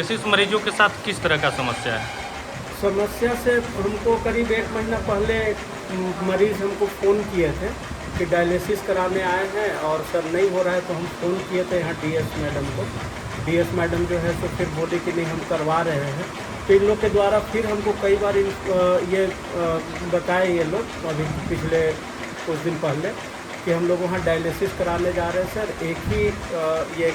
Dialysis मरीजों के साथ किस तरह का समस्या है? समस्या से हमको करीब 1 महीना पहले मरीज़ हमको फ़ोन किए थे कि डायलिसिस कराने आए हैं और सर नहीं हो रहा है, तो हम फ़ोन किए थे यहाँ डीएस मैडम को। डीएस मैडम जो है तो फिर बोली कि नहीं हम करवा रहे हैं। तो इन लोग के द्वारा फिर हमको कई बार ये बताए ये लोग अभी पिछले कुछ दिन पहले कि हम लोग वहाँ डायलिसिस कराने जा रहे हैं सर। एक ही ये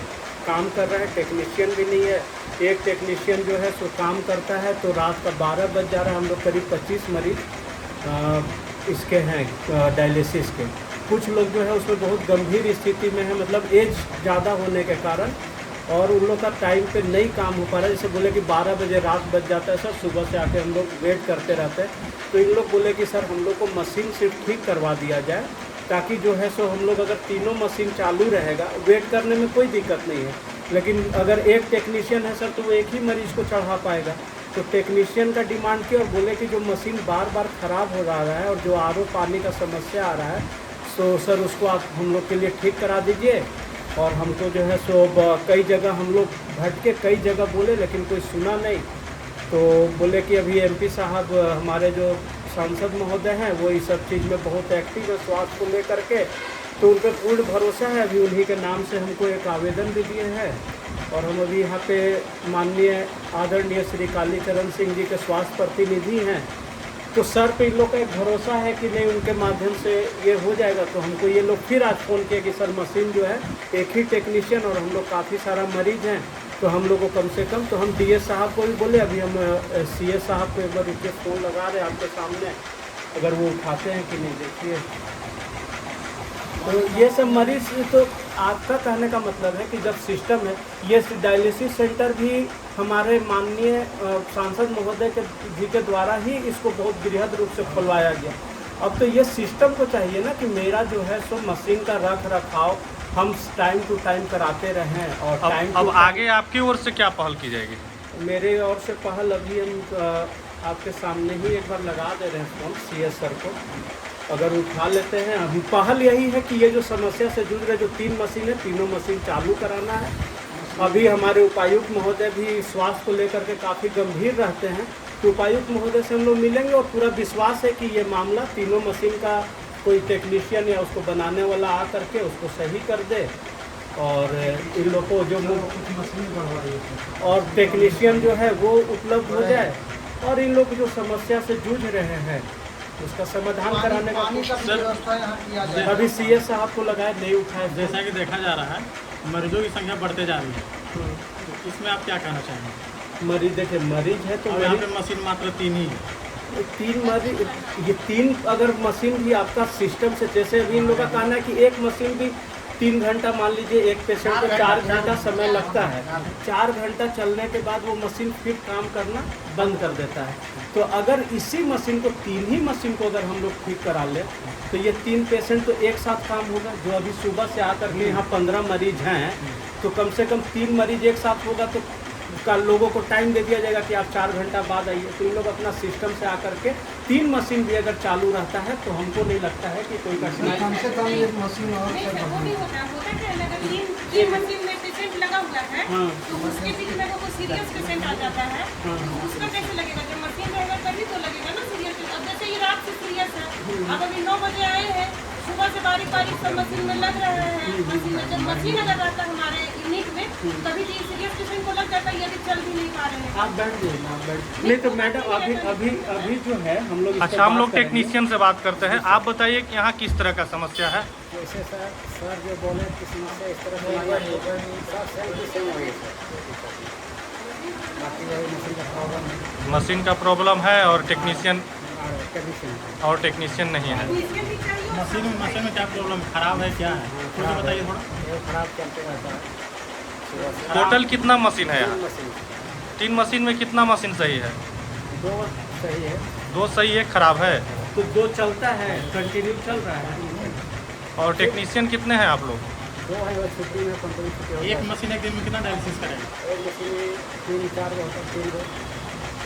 काम कर रहा है, टेक्नीशियन भी नहीं है। एक टेक्नीशियन जो है सो काम करता है तो रात का 12 बज जा रहा है। हम लोग करीब 25 मरीज इसके हैं डायलिसिस के। कुछ लोग जो है उसमें बहुत गंभीर स्थिति में है, मतलब एज ज़्यादा होने के कारण, और उन लोग का टाइम पे नहीं काम हो पा रहा है। जैसे बोले कि 12 बजे रात बज जाता है सर, सुबह से आके हम लोग वेट करते रहते हैं। तो इन लोग बोले कि सर हम लोग को मशीन सिर्फ ठीक करवा दिया जाए, ताकि जो है सो हम लोग अगर तीनों मशीन चालू रहेगा, वेट करने में कोई दिक्कत नहीं है। लेकिन अगर एक टेक्नीशियन है सर तो वो एक ही मरीज़ को चढ़ा पाएगा। तो टेक्नीशियन का डिमांड किया और बोले कि जो मशीन बार बार ख़राब हो रहा है और जो आरओ पानी का समस्या आ रहा है, सो सर उसको आप हम लोग के लिए ठीक करा दीजिए। और हमको जो है सो कई जगह हम लोग भटके, कई जगह बोले लेकिन कोई सुना नहीं। तो बोले कि अभी एमपी साहब हमारे जो सांसद महोदय हैं वो इस सब चीज़ में बहुत एक्टिव है स्वास्थ्य को लेकर के, तो उन पर पूर्ण भरोसा है। अभी उन्हीं के नाम से हमको एक आवेदन भी दिए हैं और हम अभी यहाँ पे माननीय आदरणीय श्री कालीचरण सिंह जी के स्वास्थ्य प्रतिनिधि हैं। तो सर पे इन लोग का एक भरोसा है कि नहीं उनके माध्यम से ये हो जाएगा। तो हमको ये लोग फिर आज फ़ोन किया कि सर मशीन जो है एक ही टेक्नीशियन और हम लोग काफ़ी सारा मरीज़ हैं, तो हम लोग को कम से कम, तो हम डीएस साहब को भी बोले, अभी हम सीएस साहब को एक बार उनके फ़ोन लगा रहे हैं आपके सामने, अगर वो उठाते हैं कि नहीं देखिए। तो ये सब मरीज़, तो आपका कहने का मतलब है कि जब सिस्टम है, ये डायलिसिस सेंटर भी हमारे माननीय सांसद महोदय के जी के द्वारा ही इसको बहुत बृहद रूप से खुलवाया गया। अब तो ये सिस्टम को चाहिए ना कि मेरा जो है सो मशीन का रख रखाव हम टाइम टू टाइम कराते रहें। और अब आगे आपकी ओर से क्या पहल की जाएगी? मेरे ओर से पहल अभी हम आपके सामने ही एक बार लगा दे रहे हैं फ़ोन सीएस सर को, अगर उठा लेते हैं। अभी पहल यही है कि ये जो समस्या से जूझ रहे जो 3 मशीन है, तीनों मशीन चालू कराना है। अभी हमारे उपायुक्त महोदय भी स्वास्थ्य को लेकर के काफ़ी गंभीर रहते हैं, तो उपायुक्त महोदय से हम लोग मिलेंगे और पूरा विश्वास है कि ये मामला तीनों मशीन का कोई टेक्नीशियन या उसको बनाने वाला आ करके उसको सही कर दे, और इन लोग को जो मशीन और टेक्नीशियन जो है वो उपलब्ध हो जाए, और इन लोग जो समस्या से जूझ रहे हैं उसका समाधान कराने का व्यवस्था यहाँ किया जाए। अभी सीएस साहब को लगाए, नहीं उठाए। जैसा कि देखा जा रहा है मरीजों की संख्या बढ़ते जा रही है, तो इसमें आप क्या कहना चाहेंगे? मरीज देखिए, मरीज है तो यहाँ पे मशीन मात्र 3 ही है। 3 मरीज, ये 3 अगर मशीन भी आपका सिस्टम से, जैसे अभी इन लोग का कहना है कि एक मशीन भी 3 घंटा, मान लीजिए एक पेशेंट को 4 घंटा समय लगता है, 4 घंटा चलने के बाद वो मशीन फिर काम करना बंद कर देता है। तो अगर इसी मशीन को, 3 ही मशीन को अगर हम लोग ठीक करा लें, तो ये 3 पेशेंट तो एक साथ काम होगा। जो अभी सुबह से आकर के यहाँ 15 मरीज हैं, तो कम से कम 3 मरीज एक साथ होगा, तो कल लोगों को टाइम दे दिया जाएगा कि आप 4 घंटा बाद आइए। तो इन लोग अपना सिस्टम से आकर के 3 मशीन भी अगर चालू रहता है तो हमको नहीं लगता है कि कोई कठिनाई। कम से कम एक मशीन और वो भी होता है अगर 3 मशीन में पेशेंट लगा हुआ है, तो उसके बीच में वो सीरियस पेशेंट आ जाता है, तो उसका कैसे लगेगा? जब मशीन रहेगा तभी तो लगेगा ना सीरियस। अब जैसे ये रात से सीरियस है, अब अभी 9 बजे आए हैं, सुबह से बारीक बारीक सब मशीन में लग रहा है। मशीन में जब मशीन अगर रहता है हमारे यूनिट में, तभी तो सीरियस पेशेंट को लग जाता है, ये भी चल भी नहीं पा रहे हैं। आप बैठ जाइए, आप बैठ। नहीं तो मैडम अभी जो है हम लोग, अच्छा, हम लोग टेक्नीशियन से बात करते हैं। आप बताइए कि यहाँ किस तरह का समस्या है? जैसे सर जो बोले कि समस्या इस तरह से बाकी वही मशीन का प्रॉब्लम है। मशीन का प्रॉब्लम है और टेक्नीशियन नहीं है। मशीन में क्या प्रॉब्लम, खराब है, क्या है, कुछ बताइए थोड़ा। ये खराब चलते रहता है। टोटल कितना मशीन है यहाँ? 3 मशीन, 3 मशीन में कितना मशीन सही है? 2 सही है, 2 सही है, खराब है। तो 2 चलता है, कंटिन्यू चल रहा है। और टेक्नीशियन कितने हैं आप लोग? 2 है वो छुट्टी में, 15 छुट्टी होता है। एक मशीन एक दिन में कितना डायलिसिस करेगा? एक मशीन 3-4 होता है, 3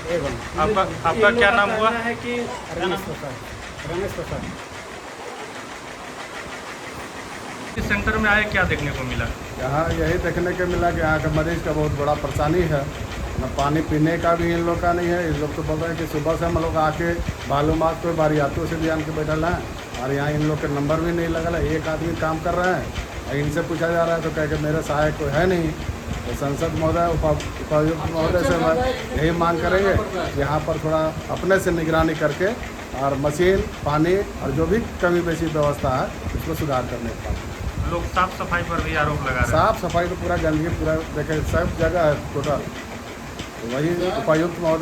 आपका क्या नाम हुआ? है कि रमेश प्रसाद। इस सेंटर में आए क्या देखने को मिला? यहाँ यही देखने को मिला कि यहाँ के मरीज़ का बहुत बड़ा परेशानी है। ना पानी पीने का भी इन लोग का नहीं है। इन लोग तो बोल रहे हैं कि सुबह से हम लोग आके मालूमात कोई बारियातों से भी आन के बैठल हैं और यहाँ इन लोग के नंबर भी नहीं लगल है। एक आदमी काम कर रहे हैं और इनसे पूछा जा रहा है तो कह के मेरे सहायक कोई है नहीं। तो संसद महोदय उपायुक्त महोदय से मैं यही मांग करेंगे कि यहाँ पर थोड़ा अपने से निगरानी करके और मशीन पानी और जो भी कमी बेसी व्यवस्था है उसको सुधार करने का काम। लोग साफ सफाई पर भी आरोप लगा रहे हैं। साफ सफाई तो पूरा गंदगी पूरा देखे सब जगह है टोटल। वही उपायुक्त महोदय